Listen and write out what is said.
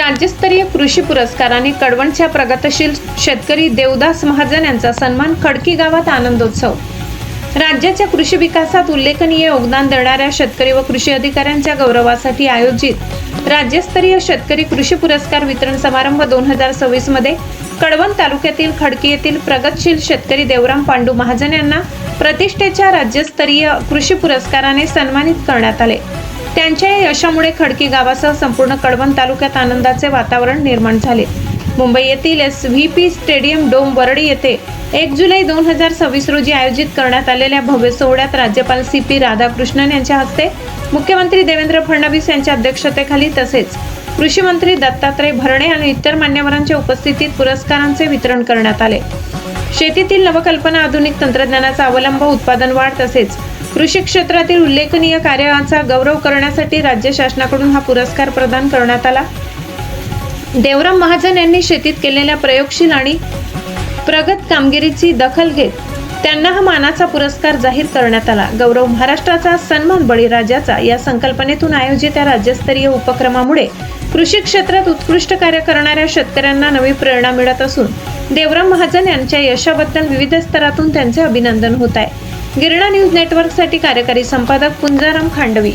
राज्यस्तरीय कृषी पुरस्काराने कडवणच्या प्रगतशील शेतकरी देवदास महाजन यांचा सन्मान. खडकी गावात आनंदोत्सव. राज्याच्या कृषी विकासात उल्लेखनीय योगदान देणाऱ्या शेतकरी व कृषी अधिकाऱ्यांच्या गौरवासाठी आयोजित राज्यस्तरीय शेतकरी कृषी पुरस्कार वितरण समारंभ 2026 मध्ये कडवण तालुक्यातील खडकी येथील प्रगतशील शेतकरी देवराम पांडू महाजन यांना प्रतिष्ठेच्या राज्यस्तरीय कृषी पुरस्काराने सन्मानित करण्यात आले. त्यांच्या या यशामुळे खडकी गावासह संपूर्ण कडवण तालुक्यात आनंदाचे वातावरण निर्माण झाले. मुंबई येथील SVP स्टेडियम डोम वरळी येथे 1 जुलै 2026 रोजी आयोजित करण्यात आलेल्या भव्य सोहळ्यात राज्यपाल CP राधाकृष्णन यांच्या हस्ते, मुख्यमंत्री देवेंद्र फडणवीस यांच्या अध्यक्षतेखाली तसेच कृषी मंत्री दत्तात्रय भरणे आणि इतर मान्यवरांच्या उपस्थितीत पुरस्कारांचे वितरण करण्यात आले. शेतीतील नवकल्पना, आधुनिक तंत्रज्ञानाचा अवलंब, उत्पादन वाढ तसेच कृषी क्षेत्रातील उल्लेखनीय कार्याचा गौरव करण्यासाठी राज्य शासनाकडून हा पुरस्कार प्रदान करण्यात आला. देवराम महाजन यांनी शेतीत केलेल्या प्रयोगशील आणि प्रगत कामगिरीची दखल घेत त्यांना हा मानाचा पुरस्कार जाहीर करण्यात आला. गौरव महाराष्ट्राचा सन्मान बळीराजाचा या संकल्पनेतून आयोजित या राज्यस्तरीय उपक्रमामुळे कृषी क्षेत्रात उत्कृष्ट कार्य करणाऱ्या शेतकऱ्यांना नवी प्रेरणा मिळत असून देवराम महाजन यांच्या यशाबद्दल विविध स्तरातून त्यांचे अभिनंदन होत आहे. गिरणा न्यूज नेटवर्कसाठी कार्यकारी संपादक पुंजाराम खांडवी.